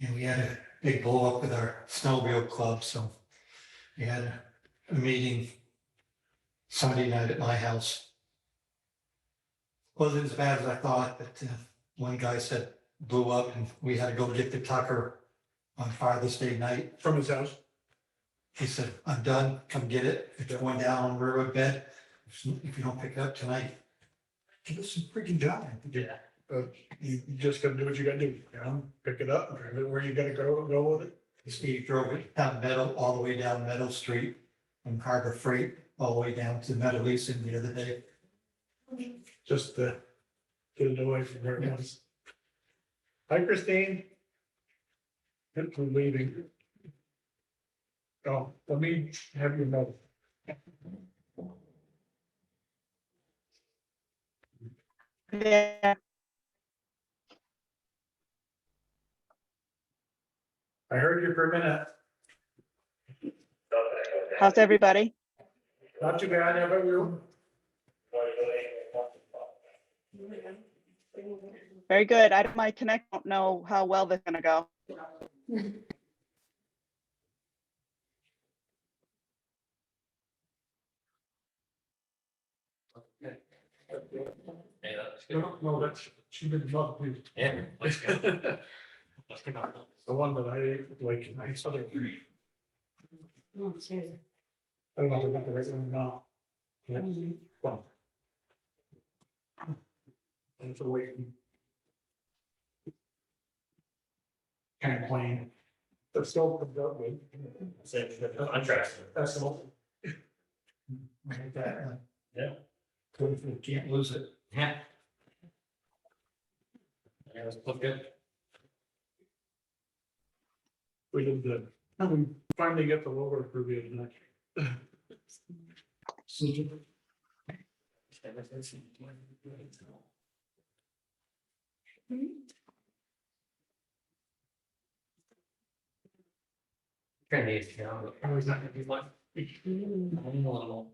And we had a big blow up with our snowmobile club, so we had a meeting Sunday night at my house. Wasn't as bad as I thought, but one guy said blew up and we had to go get the Tucker on Father's Day night. From his house? He said, I'm done, come get it. It's going down on railroad bed. If you don't pick it up tonight, give us some freaking job. Yeah. But you just gotta do what you gotta do, you know, pick it up, drive it where you gotta go with it. Steve drove it down Meadow, all the way down Meadow Street from Harbor Freight, all the way down to Meadow Leasing the other day. Just to get it away from where it was. Hi, Christine. Yep, we're leaving. Oh, let me have your note. Yeah, I heard you for a minute. how's everybody? Not too bad, how about you? Very good. I my connect don't know how well they're gonna go. No, that's, she did not. Yeah. The one that I like, I saw there. I don't know if I got the right one now. Yeah. Well. It's a waiting. Kind of plain. The still comes out good. That's the one. Like that. Yeah. You can't lose it. Yeah. Yeah, it's look good. We did the, we finally get the lower review tonight. Kind of neat, you know. I was not gonna be like. I'm a little.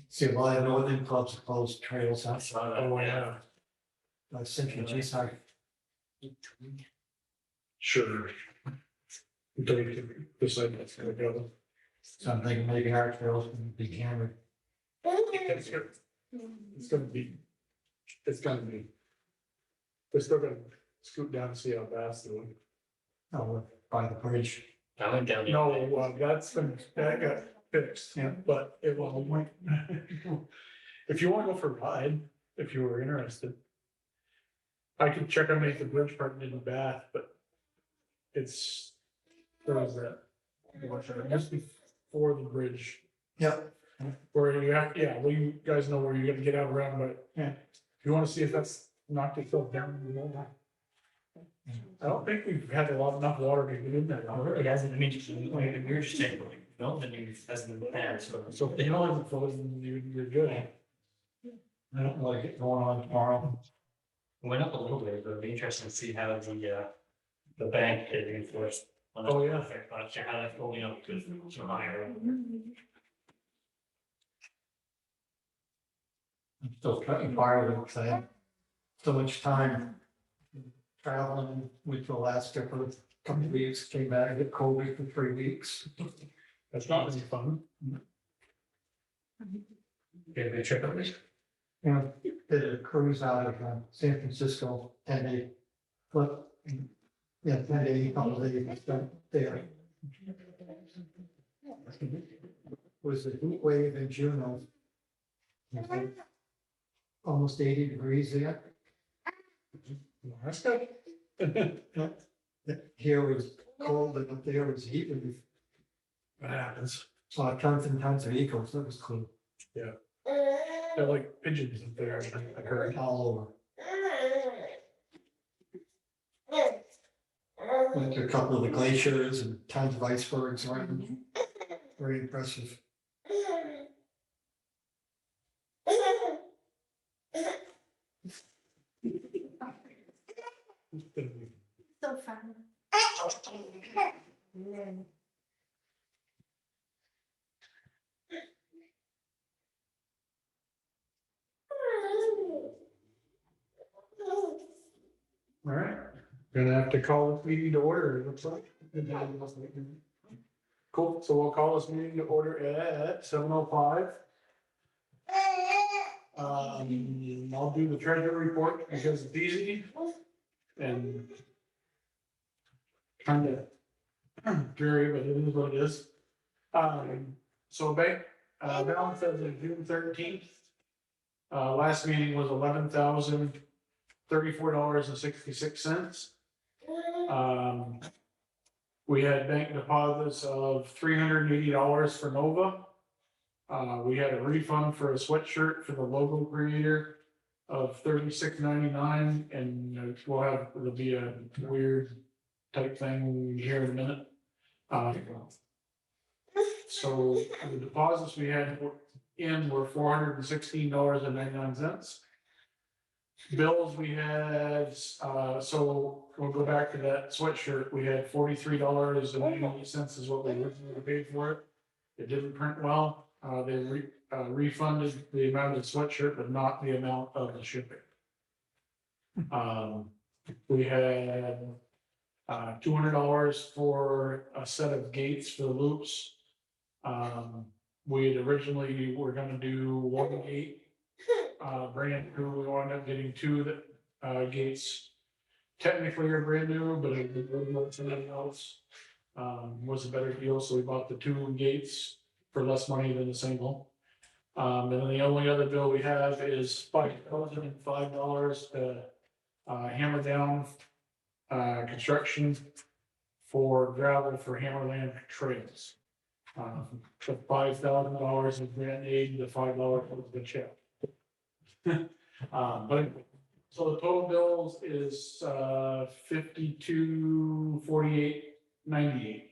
See, a lot of northern clubs closed trails I out. saw that. Oh, yeah, Central G-Side. sure. Until we can decide that's gonna go. So I'm thinking maybe our trails can be hammered. It's gonna be, it's gonna be. They're still gonna scoot down and see how fast they're doing. Oh, by the bridge. I went down. No, that got fixed, Yeah. but it won't. If you wanna go for a ride, if you were interested. I could check on the bridge part in Bath, but it's, there was that. Just before the bridge, Yep. where you have, yeah, well, you guys know where you're gonna get out around, but. Yeah. If you wanna see if that's knocked itself down, you know. I don't think we've had enough water to get in there. Oh, really? Hasn't, I mean, like, you're just saying, like, development hasn't been bad, so. So if the hill isn't frozen, you're good. I don't know what going on tomorrow. It went up a little bit, but it'd be interesting to see how the bank is enforced. Oh, yeah. I'm not sure how that's going up to so higher. I'm still cutting firewood because I have so much time traveling with Alaska for a couple of weeks, came back, get COVID for 3 weeks. That's not any fun. Get a big trip at least. You know, did a cruise out of San Francisco, 10-day flip. Yeah, 10-day, couple of days spent there. Was the heat wave in Juneau. Almost 80 degrees there. That's good. Here was cold and up there was heat wave. What happens? Saw tons and tons of eagles. That was cool. They're like pigeons up there, I heard. All over. Went to a couple of the glaciers and tons of icebergs around. Very impressive. So fun. All right, gonna have to to call this meeting to order, it looks like. Cool, so we'll call this meeting to order at 7:05. I'll do the treasurer report because it's easy and kind of dreary, but it is what it is. So bank, balance as of June 13th. Last meeting was $11,034.66. We had bank deposits of $380 for Nova. We had a refund for a sweatshirt for the logo creator of $36.99, and there'll be a weird type thing here in a minute. So the deposits we had were $416.99. Bills we had, so we'll go back to that sweatshirt. We had $43.80 is what we originally paid for it. It didn't print well. They refunded the amount of the sweatshirt, but not the amount of the shipping. We had $200 for a set of gates for the loops. We had originally were gonna do one gate. Brand new, we wound up getting two gates. Technically are brand new, but it was somebody else. Was a better deal, so we bought the two gates for less money than the single. And then the only other bill we have is $505 to hammer down construction for gravel for Hammerland trails. The $5,000 in grant aid, the $5 was the check. But so the total bills is $5248.98.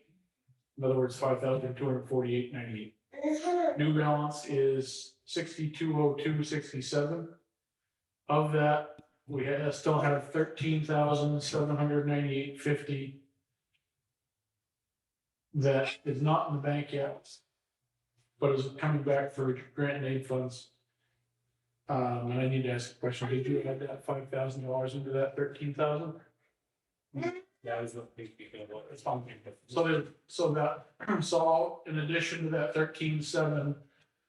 In other words, $5,248.98. New balance is $6202.67. Of that, we still have $13,798.50 that is not in the bank yet, but is coming back for grant and aid funds. And I need to ask a question. Did you add that $5,000 into that 13,000? Yeah, I was looking about It's fine. So in addition to that 13,700,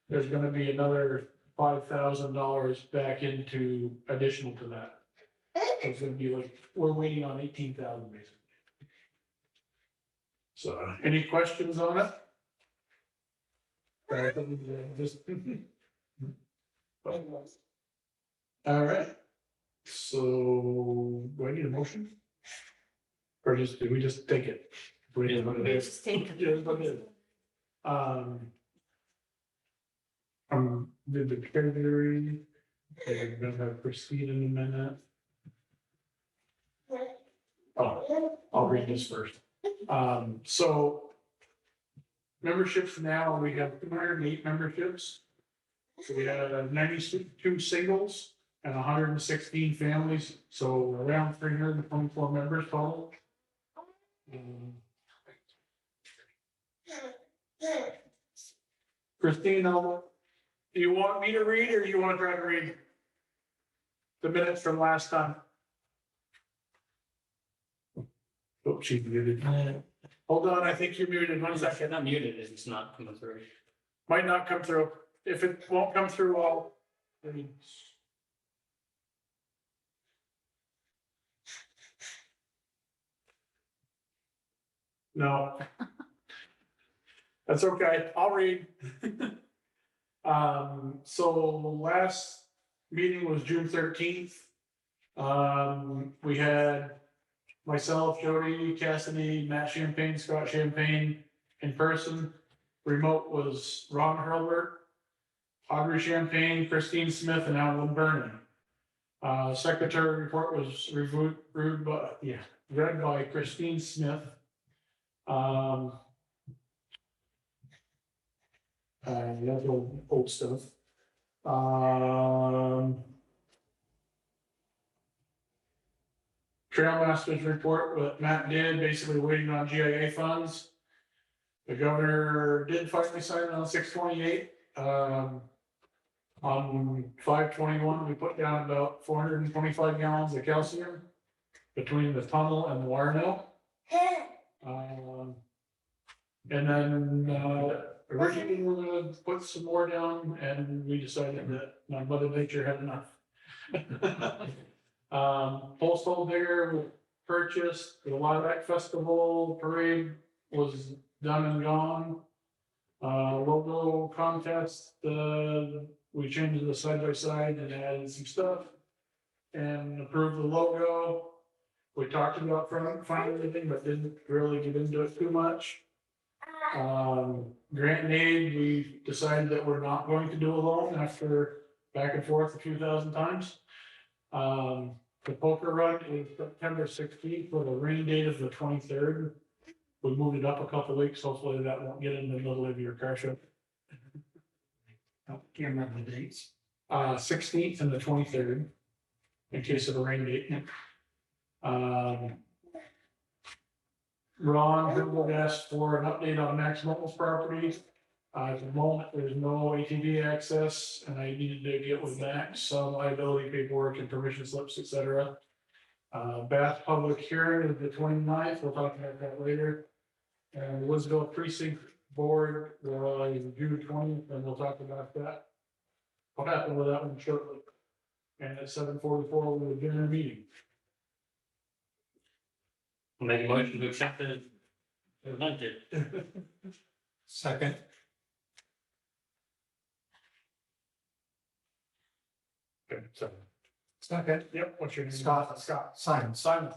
there's gonna be another $5,000 back into additional to that. So it's gonna be like, we're waiting on 18,000 basically. So any questions on it? Just. All right. So do I need a motion? Or do we just take it? It is what it is. Just take it. Yeah, what it is. Did the treasury, we're gonna have proceed in a minute. Oh, I'll read this first. So memberships now, we have 208 memberships. So we have 92 singles and 116 families, so around 324 members total. Christine, do you want me to read or do you want to try to read the minutes from last time? Oh, she's muted. Hold on, I think you're muted. 1 second. Not muted, it's not coming through. Might not come through. If it won't come through, I'll. No. That's okay, I'll read. So last meeting was June 13th. We had myself, Jody, Cassidy, Matt Champagne, Scott Champagne in person. Remote was Ron Hurlbert, Audrey Champagne, Christine Smith, and Alan Vernon. Secretary report was read by Christine Smith. That's old stuff. Trailmasters report, what Matt did, basically waiting on GIA funds. The governor did finally sign it on 6/28. On 5/21, we put down about 425 gallons of calcium. between the tunnel and the Warno. And then, originally we were gonna put some more down and we decided that my Mother Nature had enough. Post hole digger purchased, the Lilac Festival parade was done and gone. Logo contest, we changed the side by side and added some stuff. And approved the logo. We talked about finding anything, but didn't really get into it too much. Grant and aid, we decided that we're not going to do a loan after back and forth a few thousand times. The poker run is September 16th with a rain date of the 23rd. We moved it up a couple weeks, hopefully that won't get in the middle of your car show. I can't remember the dates. 16th and the 23rd, in case of a rain date. Ron Herbert asked for an update on Max Moulton's property. At the moment, there's no ATV access, and I needed to get with Max, some liability paperwork and permission slips, et cetera. Bath public hearing is the 29th, we'll talk about that later. And Woodsville Precinct Board, June 20th, and we'll talk about that. What happened with that one shortly. And at 7:44, we'll begin our meeting. I'll make a motion to accept the presented. Second, Okay, so, second, yep, what's your name? Scott. Scott. Simon. Simon.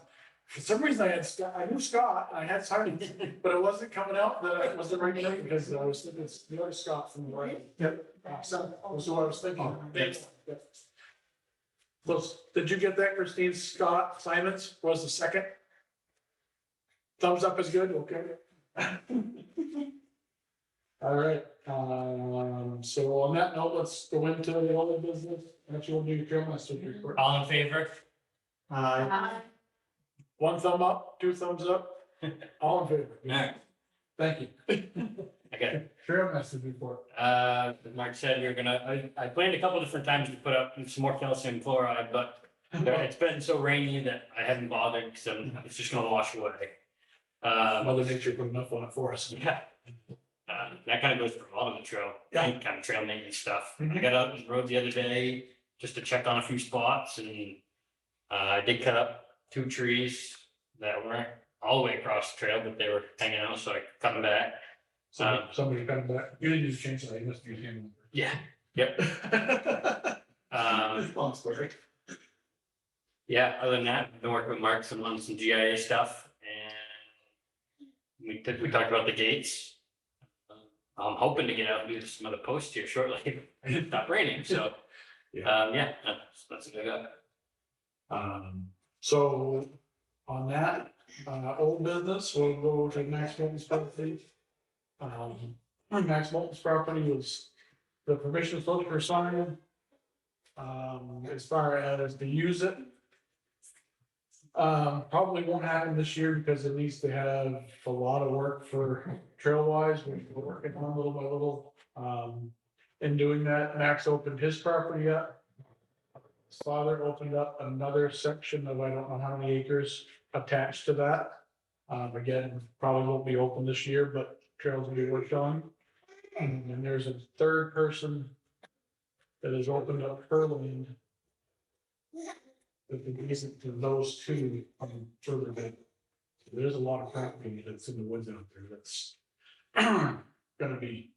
For some reason I had Scott, I knew Scott, I had Simon, but it wasn't coming out that it was the right name because I was thinking it's the other Scott from the right. Yep. So, that was what I was thinking. Oh, thanks. Yep. Those, did you get that, Christine? Scott Simons was the second? Thumbs up is good, okay. All right, so on that note, let's go into the old business. Actually, we'll do your trail master report. All in favor? One thumb up, two thumbs up, all in favor. No. Thank you. Okay, Trail master report. as Mark said, we're gonna, I planned a couple different times to put up some more calcium chloride, but it's been so rainy that I haven't bothered, because it's just gonna wash away. Mother Nature put enough on it for us. Yeah. That kind of goes for a lot of the trail, Yeah. any kind of trail maintenance stuff. I Mhm. got out on the road the other day just to check on a few spots and I did cut up 2 trees that weren't all the way across the trail, but they were hanging out, so I cut them back. Somebody coming back, you didn't use chainsaw, you must use him. Yeah, yep. Long story. Yeah, other than that, I've been working with Mark on some GIA stuff and we talked about the gates. I'm hoping to get out and do some other posts here shortly. It's not raining, so, yeah, that's what I got. So on that, old business, we'll go to Max Moulton's property. Max Moulton's property was, the permission slip for signing. As far as to use it. Probably won't happen this year because it needs to have a lot of work for trail wise, we're working on little by little. In doing that, Max opened his property up. His father opened up another section of I don't know how many acres attached to that. Again, probably won't be open this year, but trails will be worked on. And there's a third person that has opened up her land. That isn't to those two further back. So there's a lot of property that's in the woods out there that's gonna be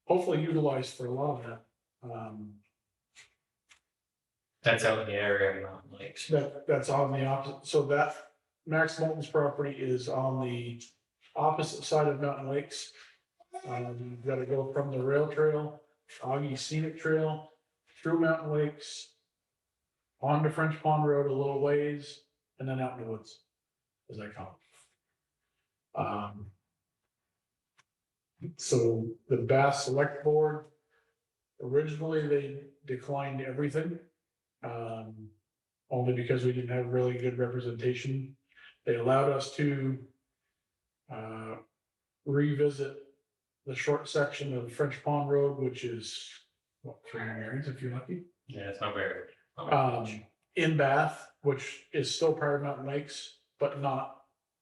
hopefully utilized for a lot of that. That's out in the area of Mountain Lakes. That's on the opposite, so that Max Moulton's property is on the opposite side of Mountain Lakes. You've gotta go from the rail trail, Augie Scenic Trail, through Mountain Lakes, onto French Pond Road a little ways, and then out in the woods, as I call it. So the Bass Select Board, originally they declined everything. Only because we didn't have really good representation. They allowed us to revisit the short section of French Pond Road, which is, what, 300 yards if you're lucky? Yeah, it's not very. In Bath, which is still part of Mountain Lakes, but not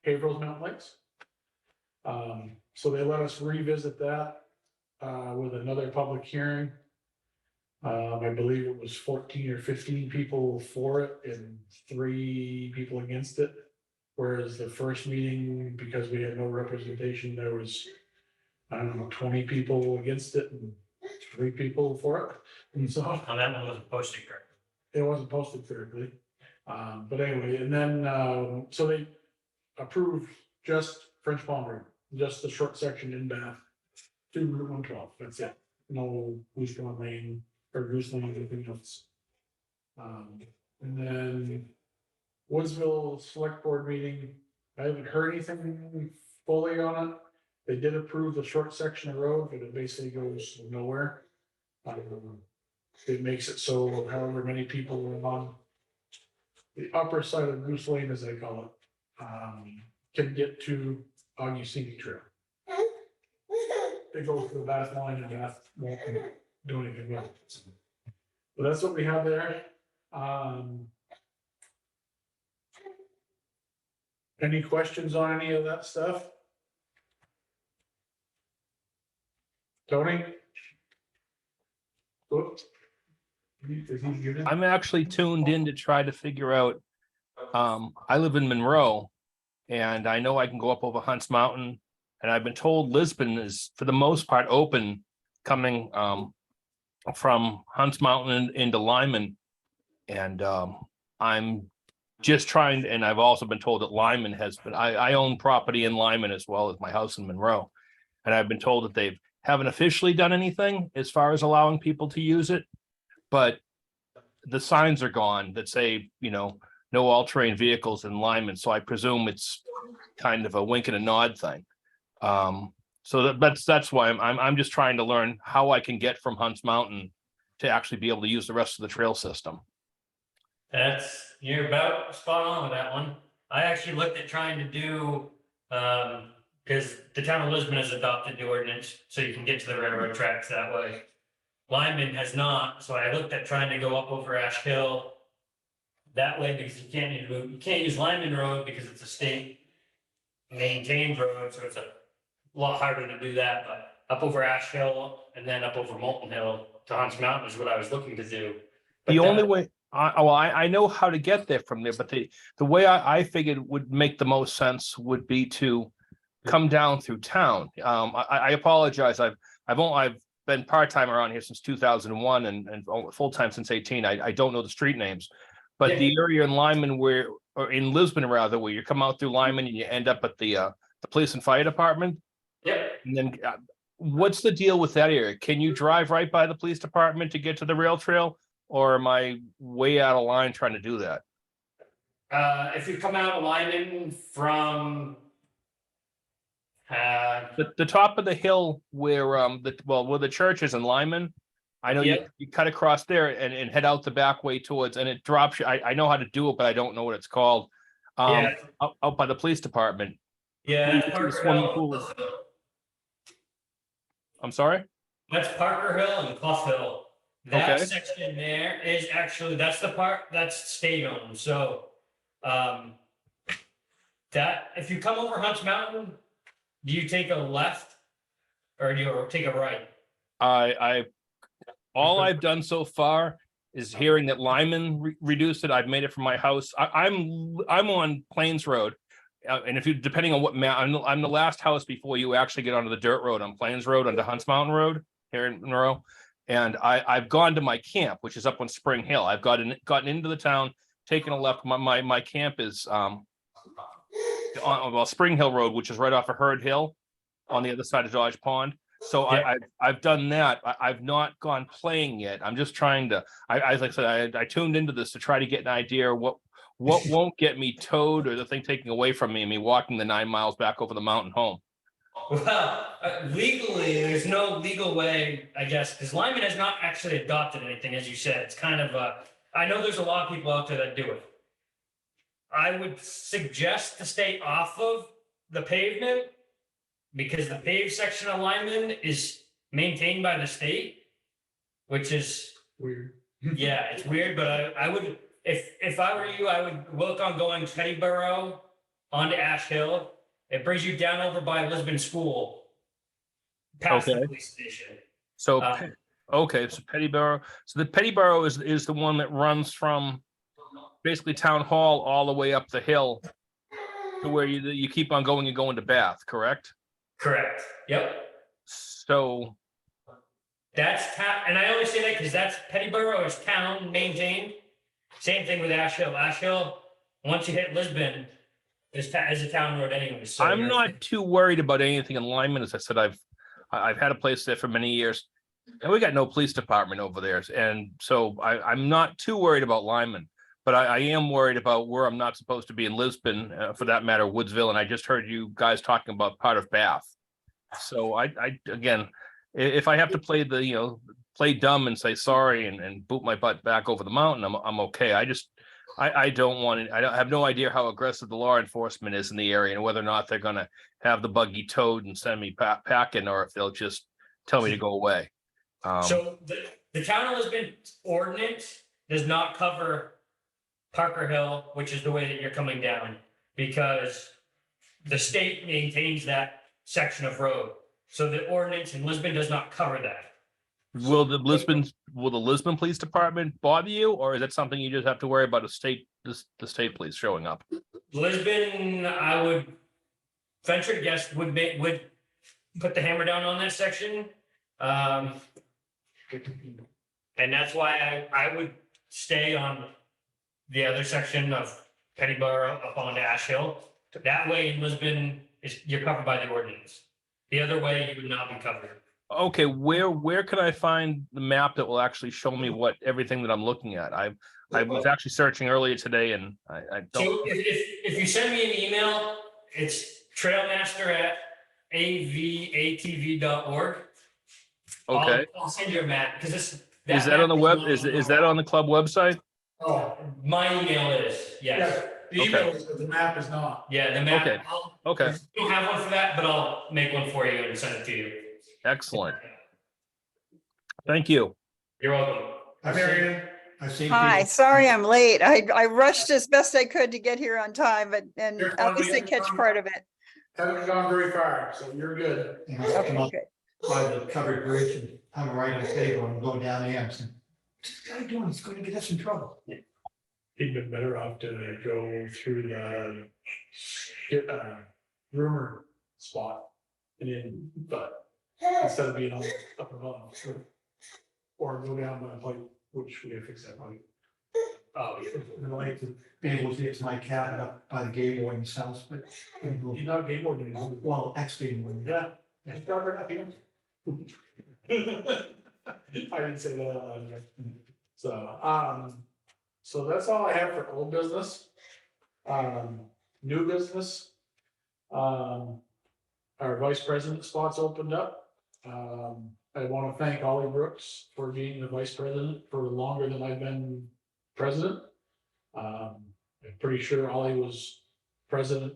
Haverhill's Mountain Lakes. So they let us revisit that, with another public hearing. I believe it was 14 or 15 people for it and 3 people against it. Whereas the first meeting, because we had no representation, there was, I don't know, 20 people against it and 3 people for it. And so On that one wasn't posted correctly. it wasn't posted correctly. But anyway, and then, so they approved just French Pond Road, just the short section in Bath to Route 112, that's it. No Goose Pond Lane or Goose Lane, anything else. And then Woodsville Select Board meeting, I haven't heard anything fully on it. They did approve the short section of road, but it basically goes nowhere. It makes it so however many people are on the upper side of Goose Lane, as they call it, can get to Augie Scenic Trail. They go to the Bath line and Bath won't do anything with it. But that's what we have there. Any questions on any of that stuff? Tony? Oops. Is he muted? I'm actually tuned in to try to figure out, I live in Monroe. And I know I can go up over Hunts Mountain, and I've been told Lisbon is for the most part open coming from Hunts Mountain into Lyman. And I'm just trying, and I've also been told that Lyman has been, I own property in Lyman as well as my house in Monroe. And I've been told that they haven't officially done anything as far as allowing people to use it. But the signs are gone that say, you know, no all-terrain vehicles in Lyman. So I presume it's kind of a wink and a nod thing. So that's why I'm just trying to learn how I can get from Hunts Mountain to actually be able to use the rest of the trail system. You're about spot on with that one. I actually looked at trying to do, because the town of Lisbon has adopted the ordinance, so you can get to the railroad tracks that way. Lyman has not, so I looked at trying to go up over Ash Hill that way, because you can't use Lyman Road because it's a state maintained road, so it's a lot harder to do that, but up over Ash Hill and then up over Molten Hill to Hunts Mountain is what I was looking to do. But The only way, I know how to get there from there, but the way I figured would make the most sense would be to come down through town. I apologize. I've been part-time around here since 2001 and full-time since 18. I don't know the street names, but Yeah. the area in Lyman or in Lisbon rather, where you come out through Lyman and you end up at the police and fire department. Yep. And then what's the deal with that area? Can you drive right by the police department to get to the rail trail? Or am I way out of line trying to do that? If you come out of Lyman from The top of the hill where where the church is in Lyman, I know Yep. you cut across there and head out the back way towards, and it drops you. I know how to do it, but I don't know what it's called. Yeah. Out by the police department. Yeah, To the Parker swimming Hill. pool. I'm sorry? That's Parker Hill and Clough Hill. That Okay. section there is actually, that's the part that's state owned, so. That, if you come over Hunts Mountain, do you take a left? Or do you take a right? All I've done so far is hearing that Lyman reduced it. I've made it from my house. I'm on Plains Road. And if you, depending on what map, I'm the last house before you actually get onto the dirt road on Plains Road, onto Hunts Mountain Road here in Monroe. And I've gone to my camp, which is up on Spring Hill. I've gotten into the town, taken a left. My camp is on Spring Hill Road, which is right off of Herd Hill on the other side of Dodge Pond. So Yeah. I've done that. I've not gone playing yet. I'm just trying to, like I said, I tuned into this to try to get an idea of what won't get me towed or the thing taken away from me and me walking the 9 miles back over the mountain home. Well, legally, there's no legal way, I guess, because Lyman has not actually adopted anything, as you said. It's kind of I know there's a lot of people out there that do it. I would suggest to stay off of the pavement because the paved section of Lyman is maintained by the state, which is, Weird. yeah, it's weird, but I would, if I were you, I would work on going Pettiborough onto Ash Hill. It brings you down over by Lisbon School. Past the Okay. police station. So, Um, okay, so Pettiborough, so the Pettiborough is the one that runs from basically Town Hall all the way up the hill to where you keep on going and going to Bath, correct? Correct, yep. So, That's town, and I only say that because that's Pettiborough is town maintained. Same thing with Ash Hill. Ash Hill, once you hit Lisbon, is a town road anyway. So I'm you're- not too worried about anything in Lyman. As I said, I've had a place there for many years. And we got no police department over there. And so I'm not too worried about Lyman. But I am worried about where I'm not supposed to be in Lisbon, for that matter, Woodsville. And I just heard you guys talking about part of Bath. So I again, if I have to play play dumb and say sorry and boot my butt back over the mountain, I'm okay. I don't want it. I have no idea how aggressive the law enforcement is in the area and whether or not they're gonna have the buggy towed and send me packing, or if they'll just tell me to go away. So the town of Lisbon ordinance does not cover Parker Hill, which is the way that you're coming down, because the state maintains that section of road. So the ordinance in Lisbon does not cover that. Will the Lisbon Police Department bother you, or is that something you just have to worry about the state police showing up? Lisbon, I would venture to guess would put the hammer down on that section. And that's why I would stay on the other section of Pettiborough up on Ash Hill. That way in Lisbon, you're covered by the ordinance. The other way, you would not be covered. Okay, where can I find the map that will actually show me what everything that I'm looking at? I was actually searching earlier today and I So don't. if you send me an email, it's trailmaster@avatv.org. Okay, I'll send you a map because is that on the web? Is that on the club website? Oh, my email is, yes. The email, the map is not. Yeah, the map. Okay. Okay, I don't have one for that, but I'll make one for you and send it to you. excellent. Thank you. You're welcome. I've Marion. seen Hi, people- sorry I'm late. I rushed as best I could to get here on time, but, and You're at least I fine. catch part of it. Haven't gone very far, so you're good. And I come Okay, up good. by the covered bridge and I'm right on the table and go down the Amson. What's this guy doing? He's going to get us in trouble. He'd been better off to go through the rumor spot and then, but instead of being on up above. Or go down by the pipe, which we gotta fix that pipe. Oh, yeah. I'd like to be able to get to my cabin up by the gateway in the south, but. He's not game board anymore. Well, actually, when Yeah. I didn't say that. So that's all I have for old business. New business. Our vice president spots opened up. I want to thank Ollie Brooks for being the vice president for longer than I've been president. I'm pretty sure Ollie was president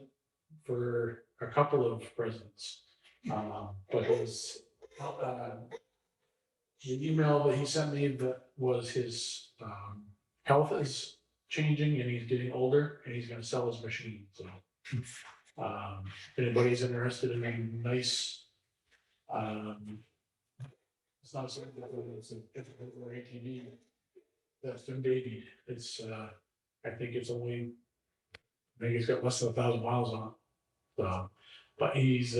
for a couple of presidents. But the email that he sent me that was his, health is changing and he's getting older and he's gonna sell his machine, so. If anybody's interested in a nice, it's not something that it's a ATV that's been babied. It's, I think it's only, I think it's got less than 1,000 miles on it. So, but he's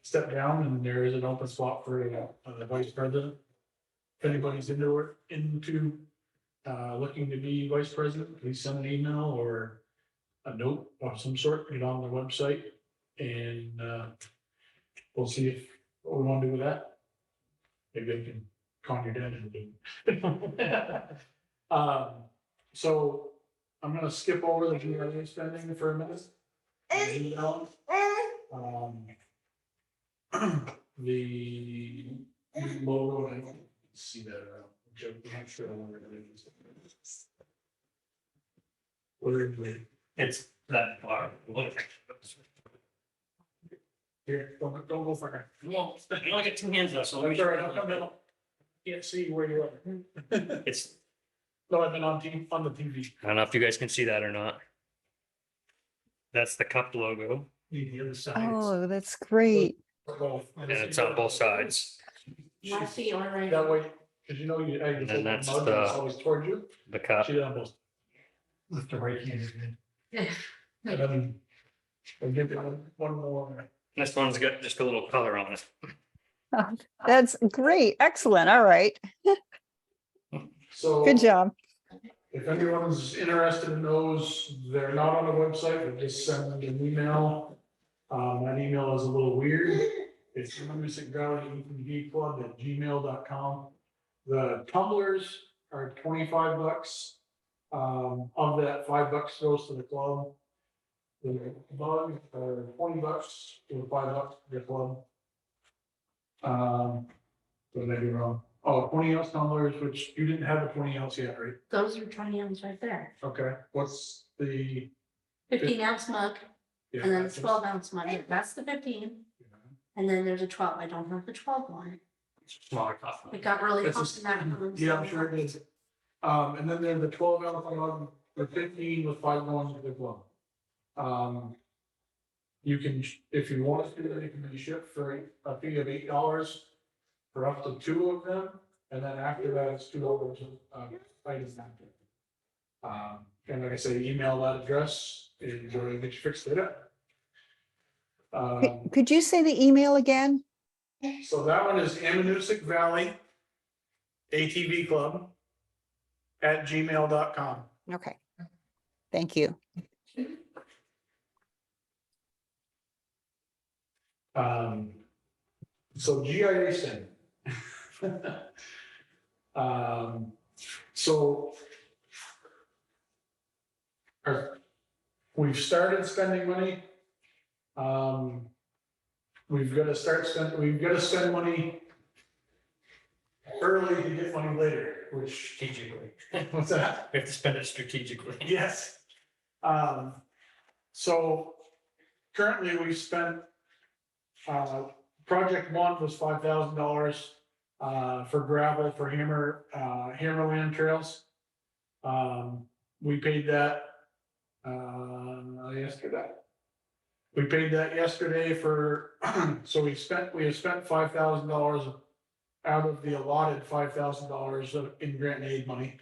stepped down and there is an open spot for the vice president. If anybody's into looking to be vice president, please send an email or a note of some sort, get on the website and we'll see what we want to do with that. Maybe I can con your dad into it. So I'm gonna skip over the GRA spending for a minute. The logo, I don't see that around. I'm not sure where it is. Where is it? It's that far. Here, don't go far. Well, you only get two hands up, so let me. Sorry, I'll come in. Can't see where you are. It's No, I've been on the TV. I don't know if you guys can see that or not. That's the cup logo, The other side. Oh, that's great. and it's on both sides. Must be already. That way, cause you know, you, I And then can that's mud the- that's always towards you. The cup. She did on both. Lift the right hand in. And then I'll give you one more. This one's got just a little color on it. That's great. Excellent. All right. So. Good job. If anyone's interested in those, they're not on the website, but just send them an email. That email is a little weird. It's musicvalley@gmail.com. The tumblers are 25 bucks. Of that, $5 goes to the club. The bugs are 20 bucks, or $5 to the club. What did I do wrong? Oh, 20 ounce tumblers, which you didn't have a 20 ounce yet, right? Those are 20 ounce right there. Okay, what's the? 15 ounce mug and then 12 ounce mug. That's the 15. And then there's a 12. I don't have the 12 one. Smaller cup. It got really That's a hot in that room. Yeah, I'm sure it is. And then there's the 12 ounce mug, the 15 with 5 ones with one. You can, if you want to do that, it can be shipped for a fee of $8 for up to 2 of them. And then after that, it's $2 items after. And like I say, email that address and we'll get you fixed it up. Could you say the email again? So that one is Amanuset Valley ATV Club @gmail.com. Okay. Thank you. So GIA. So we've started spending money. We've got to spend money early to get money later, which, Strategically. what's that? We have to spend it strategically. Yes. So currently we spent, project one was $5,000 for gravel for Hammerland trails. We paid that yesterday. We paid that yesterday for, so we have spent $5,000 out of the allotted $5,000 in grant and aid money,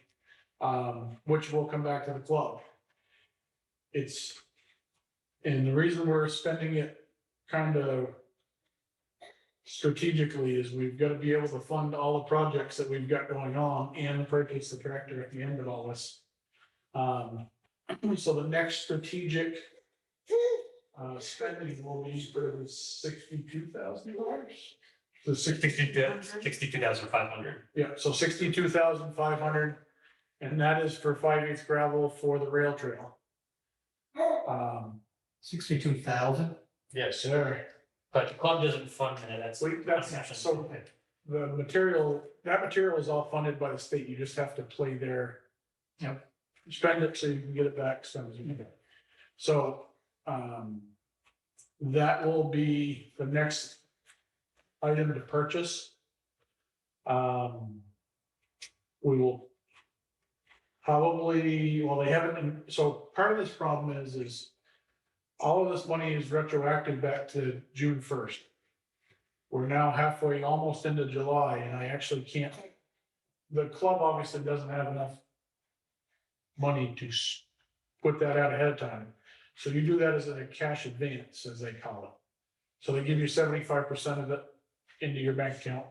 which will come back to the club. And the reason we're spending it kind of strategically is we've got to be able to fund all the projects that we've got going on and purchase the tractor at the end of all this. So the next strategic spending will be for $62,000. The $62,500. yeah, so 62,500, and that is for 5/8 gravel for the rail trail. 62,000. Yes, Sir, but the club doesn't fund that, that's. so the material, that material is all funded by the state, you just have to play their. Yep. Spend it so you can get it back, spend it. So, that will be the next item to purchase. We will probably, well, they haven't, so part of this problem is all of this money is retroactive back to June 1st. We're now halfway, almost into July, and I actually can't, the club obviously doesn't have enough money to put that out ahead of time. So you do that as a cash advance, as they call it. So they give you 75% of it into your bank account.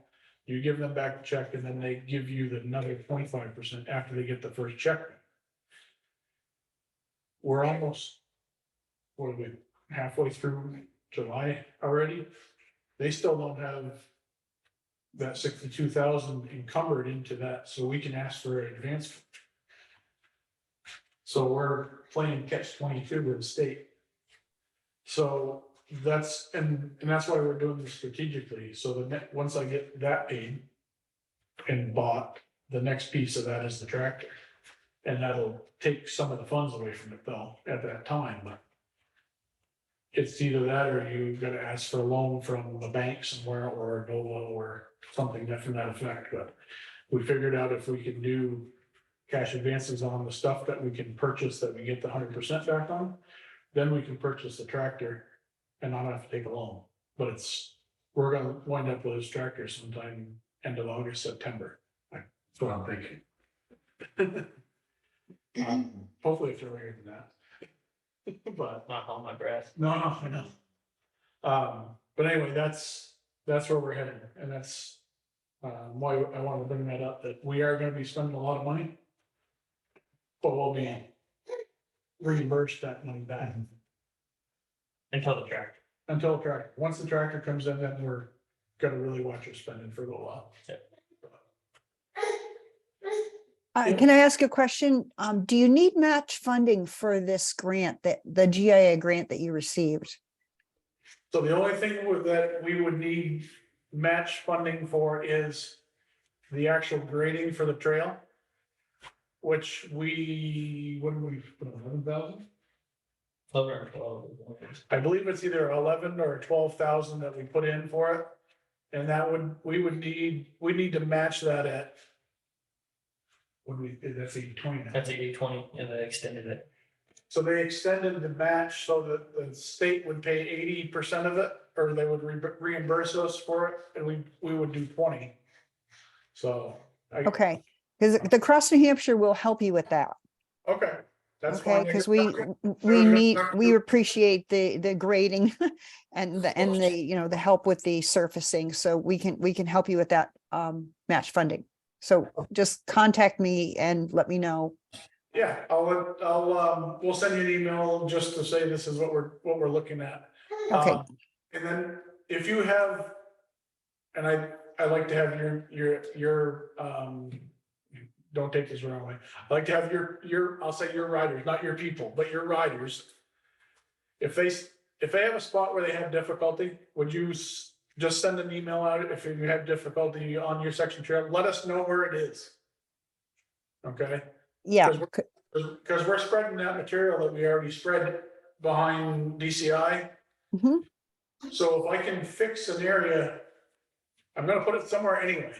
You give them back the check and then they give you another 25% after they get the first check. We're almost, what are we, halfway through July already? They still don't have that 62,000 encumbered into that, so we can ask for an advance. So we're playing catch 22 with the state. So that's, and that's why we're doing this strategically. So once I get that paid and bought, the next piece of that is the tractor. And that'll take some of the funds away from it though, at that time, but it's either that or you gotta ask for a loan from the bank somewhere or a NOLA or something to that effect, but we figured out if we can do cash advances on the stuff that we can purchase that we get the 100% back on. Then we can purchase the tractor and not have to take a loan. But we're gonna wind up with this tractor sometime end of August, September. That's what I'm thinking. Hopefully it's earlier than that. But Not hold my breath. no, I know. But anyway, that's where we're heading, and that's why I wanted to bring that up, that we are gonna be spending a lot of money. But we'll be reimbursed that money back Until the tractor. until the tractor, once the tractor comes in, then we're gonna really watch our spending for a little while. Yeah. Can I ask a question? Do you need match funding for this grant, that the GIA grant that you received? So the only thing that we would need match funding for is the actual grading for the trail. Which what did we put, 11,000? I believe it's either 11 or 12,000 that we put in for it. And we need to match that at. That's 80/20 now. That's a 820 and they extended it. So they extended the match so that the state would pay 80% of it, or they would reimburse us for it, and we would do 20. So. Okay, because the Cross New Hampshire will help you with that. Okay, that's Okay, fine. because we appreciate the grading and the help with the surfacing, so we can help you with that match funding. So just contact me and let me know. Yeah, we'll send you an email just to say this is what we're looking at. Okay. And then if you have, and I like to have your don't take this the wrong way. I like to have I'll say your riders, not your people, but your riders. If they have a spot where they have difficulty, would you just send an email out if you have difficulty on your section trail? Let us know where it is. Okay? Yeah, Because we're spreading that material that we already spread behind DCI. Mhm. So if I can fix an area, I'm gonna put it somewhere anyway.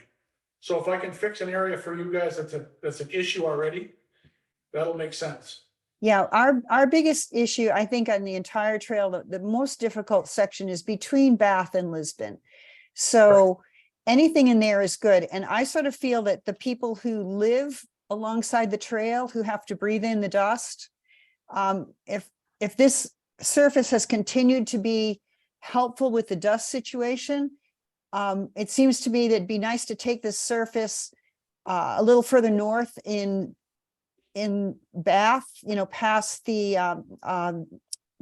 So if I can fix an area for you guys that's an issue already, that'll make sense. yeah. Our biggest issue, I think, on the entire trail, the most difficult section is between Bath and Lisbon. So anything in there is good. And I sort of feel that the people who live alongside the trail, who have to breathe in the dust, if this surface has continued to be helpful with the dust situation, it seems to me that it'd be nice to take this surface a little further north in Bath, past the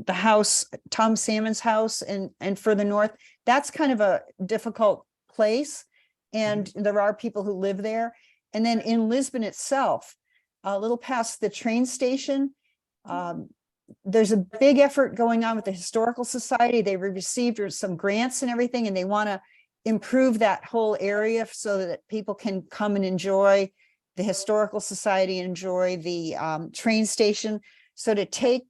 house, Tom Salmon's house, and further north. That's kind of a difficult place, and there are people who live there. And then in Lisbon itself, a little past the train station, there's a big effort going on with the Historical Society. They received some grants and everything, and they want to improve that whole area so that people can come and enjoy the Historical Society, enjoy the train station. So to take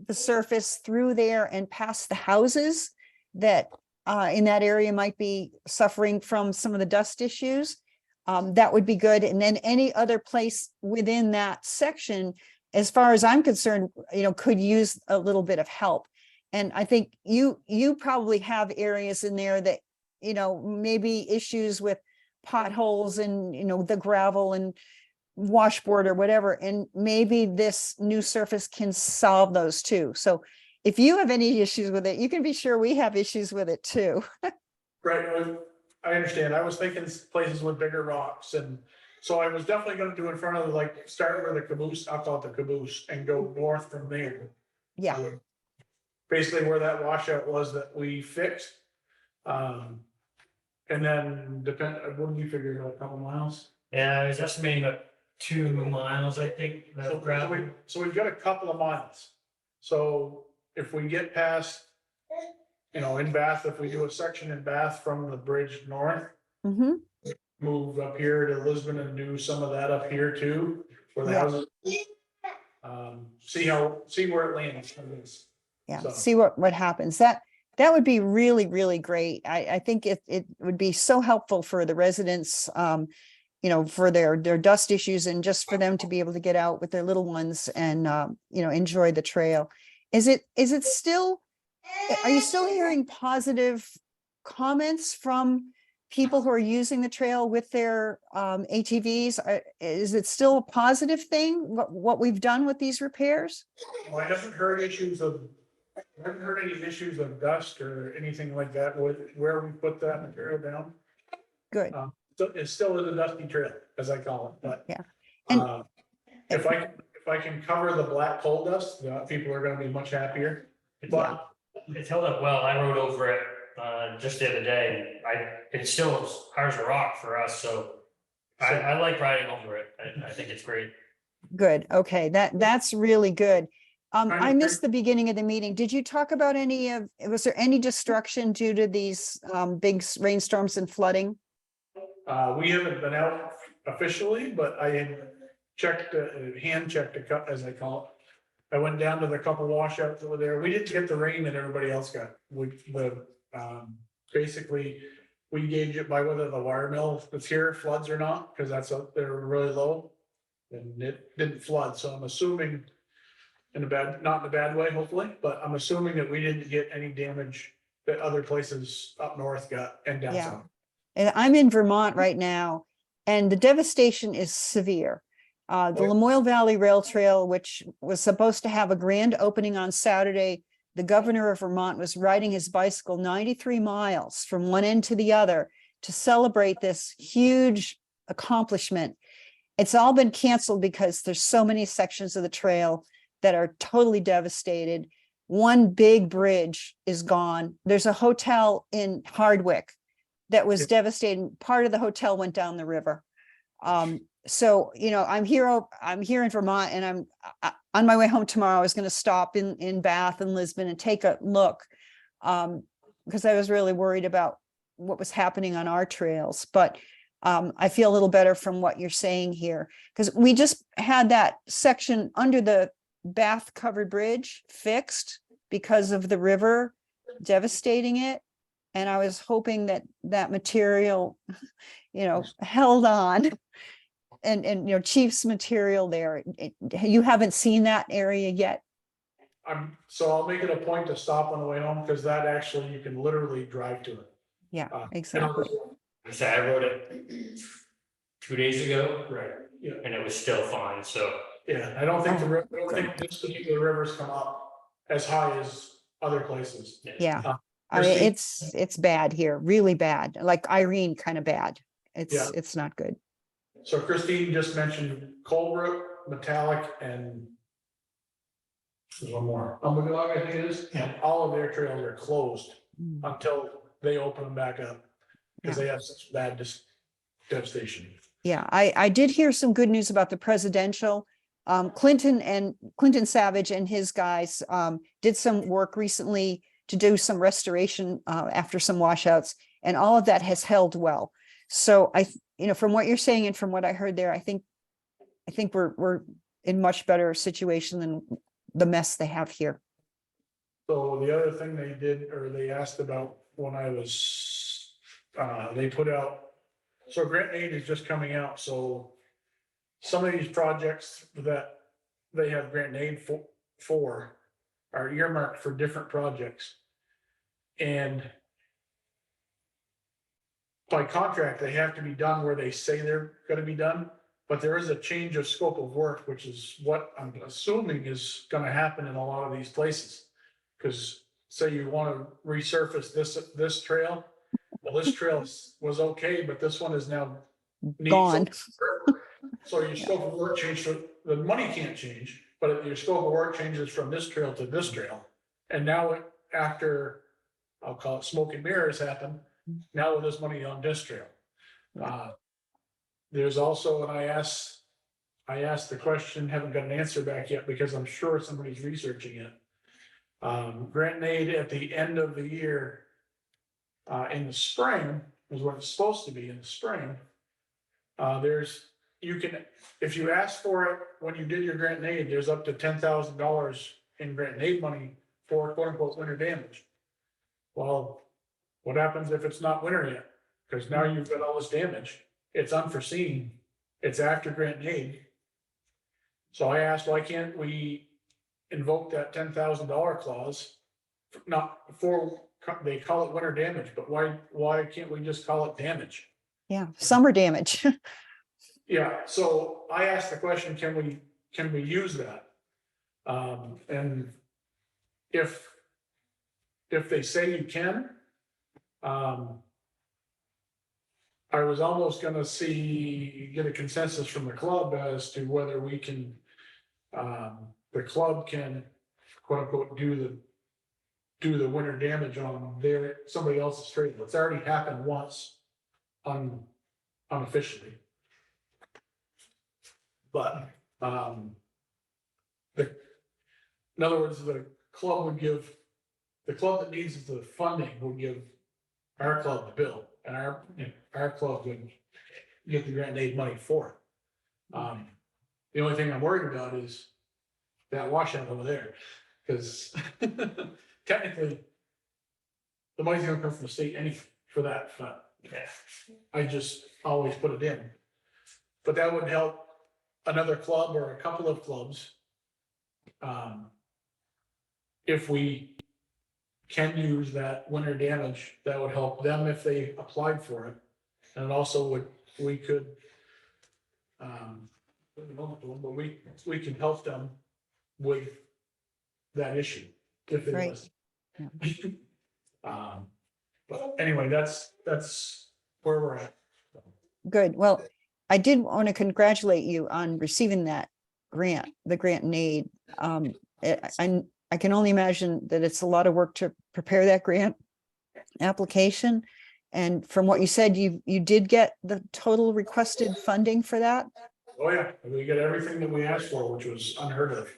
the surface through there and past the houses that in that area might be suffering from some of the dust issues, that would be good. And then any other place within that section, as far as I'm concerned, could use a little bit of help. And I think you probably have areas in there that, maybe issues with potholes and, the gravel and washboard or whatever. And maybe this new surface can solve those too. So if you have any issues with it, you can be sure we have issues with it too. Right, I understand. I was thinking places with bigger rocks, and so I was definitely gonna do in front of start where the caboose, I'll call it the caboose, and go north from there. Yeah. Basically where that washout was that we fixed. And then what did you figure, a couple miles? Yeah, I was estimating about 2 miles, I think. So we've got a couple of miles. So if we get past, in Bath, if we do a section in Bath from the bridge north, Mm-hmm. move up here to Lisbon and do some of that up here too, where the houses. See where it lands. Yeah, So. see what happens. That would be really, really great. I think it would be so helpful for the residents you know, for their dust issues and just for them to be able to get out with their little ones and, you know, enjoy the trail. Is it still, are you still hearing positive comments from people who are using the trail with their ATVs? Is it still a positive thing, what we've done with these repairs? Well, I haven't heard any issues of dust or anything like that with where we put that material down. Good. So it still is a dusty trail, as I call it, but. Yeah. And- If I can cover the black coal dust, people are gonna be much happier. But It's held up well. I rode over it just the other day. It's still hard as a rock for us, so I like riding over it. I think it's great. Good. Okay, that's really good. Kind I of missed the beginning of the meeting. Did you talk about was there any destruction due to these big rainstorms and flooding? we haven't been out officially, but I had checked, hand checked as I call it. I went down to the couple washouts over there. We didn't get the rain that everybody else got. Basically, we gauge it by whether the wire mill that's here floods or not, because they're really low. And it didn't flood, so I'm assuming not in a bad way, hopefully, but I'm assuming that we didn't get any damage that other places up north got and down Yeah. south. And I'm in Vermont right now, and the devastation is severe. The Lamoille Valley Rail Trail, which was supposed to have a grand opening on Saturday, the governor of Vermont was riding his bicycle 93 miles from one end to the other to celebrate this huge accomplishment. It's all been canceled because there's so many sections of the trail that are totally devastated. One big bridge is gone. There's a hotel in Hardwick that was devastated. Part of the hotel went down the river. So, you know, I'm here in Vermont, and I'm on my way home tomorrow. I was going to stop in Bath and Lisbon and take a look, because I was really worried about what was happening on our trails. But I feel a little better from what you're saying here, because we just had that section under the Bath covered bridge fixed because of the river devastating it. And I was hoping that material, you know, held on. And you know, Chief's material there, you haven't seen that area yet? So I'll make it a point to stop on the way home, because that actually, you can literally drive to it. Yeah, Uh, exactly. I said, I rode it 2 days ago, Right, yeah, and it was still fine, so. yeah, I don't think Oh, I don't think this particular river's come up as high as other places. Yeah. Uh, I mean, Christine? it's bad here, really bad, like Irene kind of bad. Yeah. It's not good. So Christine just mentioned Colebrook, Metallic, and there's one more, Umbagog, I think it is. Yeah. All of their trails are closed Mm. until they open them back up, because they have such bad devastation. Yeah, I did hear some good news about the presidential. Clinton Savage and his guys did some work recently to do some restoration after some washouts, and all of that has held well. So you know, from what you're saying and from what I heard there, I think we're in much better situation than the mess they have here. So the other thing they did, or they asked about when I was, they put out, so grant aid is just coming out, so some of these projects that they have grant aid for are earmarked for different projects. And by contract, they have to be done where they say they're gonna be done, but there is a change of scope of work, which is what I'm assuming is gonna happen in a lot of these places. Cause say you wanna resurface this trail, well, this trail was okay, but this one is now. needs Gone. So your scope of work changed, so the money can't change, but your scope of work changes from this trail to this trail. And now after, I'll call it smoke and mirrors happen, now there's money on this trail. There's also, and I asked the question, haven't got an answer back yet, because I'm sure somebody's researching it. Grant aid at the end of the year, in the spring, is what it's supposed to be in the spring. If you ask for it when you did your grant aid, there's up to $10,000 in grant aid money for quote unquote winter damage. Well, what happens if it's not winter yet? Because now you've got all this damage. it's unforeseen, it's after grant and aid. So I asked, why can't we invoke that $10,000 clause? Not for, they call it winter damage, but why can't we just call it damage? Yeah, summer damage. Yeah, so I asked the question, can we use that? And if they say you can, I was almost gonna get a consensus from the club as to whether we can, the club can quote unquote do the winter damage on somebody else's trailer. It's already happened once unofficially. But, in other words, the club that needs the funding would give our club the bill, and our club would get the grant and aid money for it. The only thing I'm worried about is that washout over there, because technically, the money's gonna come from the state anyway for that fund. I just always put it in. But that would help another club or a couple of clubs. If we can use that winter damage, that would help them if they applied for it. And it also we could, but we can help them with that issue if it Right. was. But anyway, that's where we're at. Good. Well, I did want to congratulate you on receiving that grant, the grant and aid. I can only imagine that it's a lot of work to prepare that grant application. And from what you said, you did get the total requested funding for that. Oh, yeah, we get everything that we asked for, which was unheard of.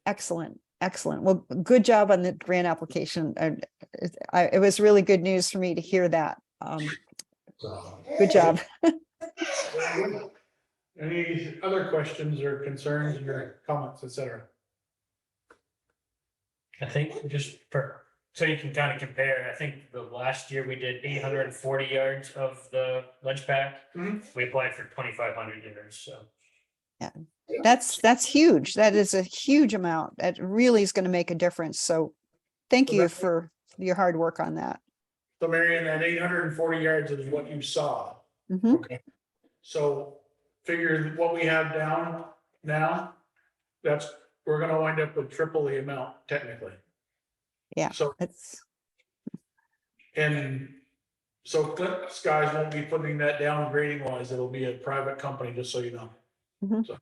Excellent, excellent. Well, good job on the grant application. It was really good news for me to hear that. So, Good job. any other questions or concerns or comments, et cetera? I think just so you can kind of compare, I think the last year we did 840 yards of the ledge pack. Mhm. We applied for 2,500 yards, so. That's huge. That is a huge amount. That really is going to make a difference. So thank So you that's- for your hard work on that. So Marion, that 840 yards is what you saw. Mhm. Okay. So figure what we have down now, we're gonna wind up with triple the amount technically. Yeah. So, It's and so Clint's guys won't be putting that down grading wise. It'll be a private company, just so you know. Mhm. So,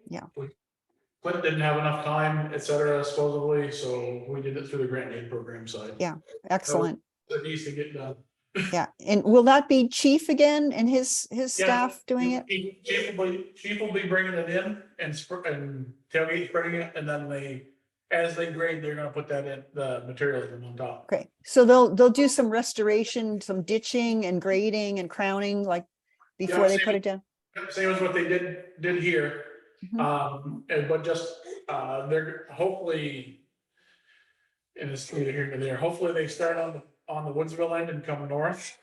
Yeah. Clint didn't have enough time, et cetera, supposedly, so we did it through the grant aid program side. Yeah. excellent. That needs to get done. Yeah. And will that be Chief again and his staff doing it? Chief will be bringing it in and tailgate spreading it, and then as they grade, they're gonna put that in, the material in on top. Okay. So they'll do some restoration, some ditching and grading and crowning like before they put it down? Same as what they did here. Mhm. But just, they're hopefully, and it's neither here nor there, hopefully they start on the Woodsville end and come north.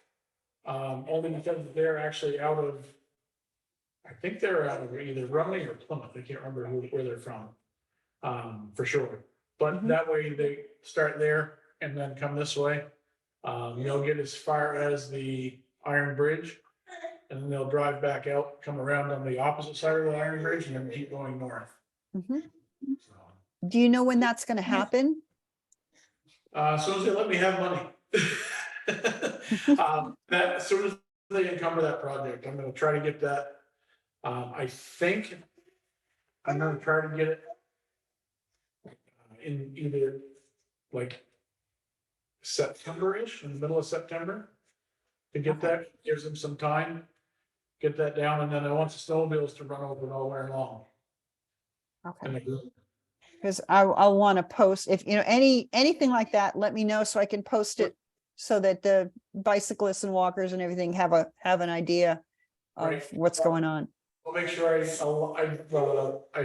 Only because they're actually out of, I think they're out of either Rumney or Plymouth, I can't remember where they're from. For sure, but Mhm. that way they start there and then come this way. They'll get as far as the Iron Bridge. And then they'll drive back out, come around on the opposite side of the Iron Bridge and then keep going north. Mhm. So, Do you know when that's going to happen? As soon as they let me have money. As soon as they encumber that project, I'm gonna try to get that. I think I'm gonna try to get it in either like September-ish, in the middle of September. To get that, gives them some time, get that down, and then I want the snowmobiles to run over it all winter long. Okay. And they- Because I'll want to post, if, anything like that, let me know so I can post it so that the bicyclists and walkers and everything have an idea of Right. what's going on. I'll make sure I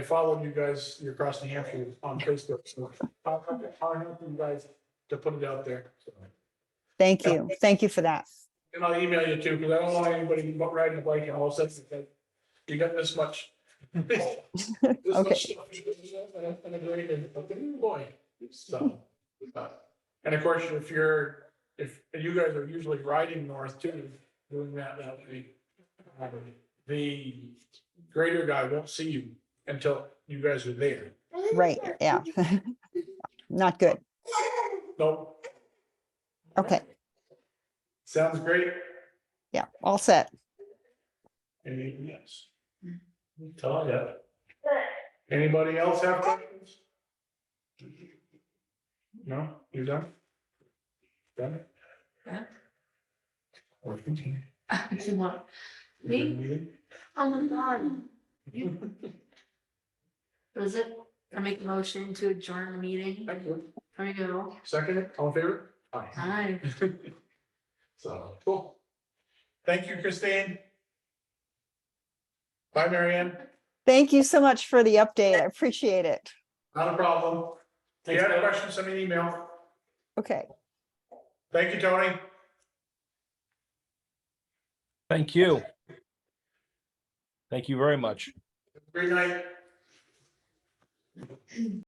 followed you guys, you're across New Hampshire on Facebook, so I'll help you guys to put it out there. So, Thank you. Thank you for that. And I'll email you too, because I don't want anybody riding a bike and all of a sudden, say, you got this much. this Okay. much stuff and a grade, and, okay, boy, so. And of course, if you guys are usually riding north too, doing that way. The grader guy won't see you until you guys are there. Right, yeah. Not good. Nope, Okay, sounds great. yeah, all set. Anything else? Tell ya. Anybody else have questions? No, you done? Done? Yeah. Or continue. If you want. Me? Oh my God. Was it, I make a motion to adjourn the meeting? Thank you. There we go. Second, all in favor? Aye. So, cool. Thank you, Christine. Bye, Marianne. Thank you so much for the update. I appreciate it. Not a problem. If you Thanks, have Bill. questions, send me an email. Okay. Thank you, Tony. Thank you. Thank you very much. Great night.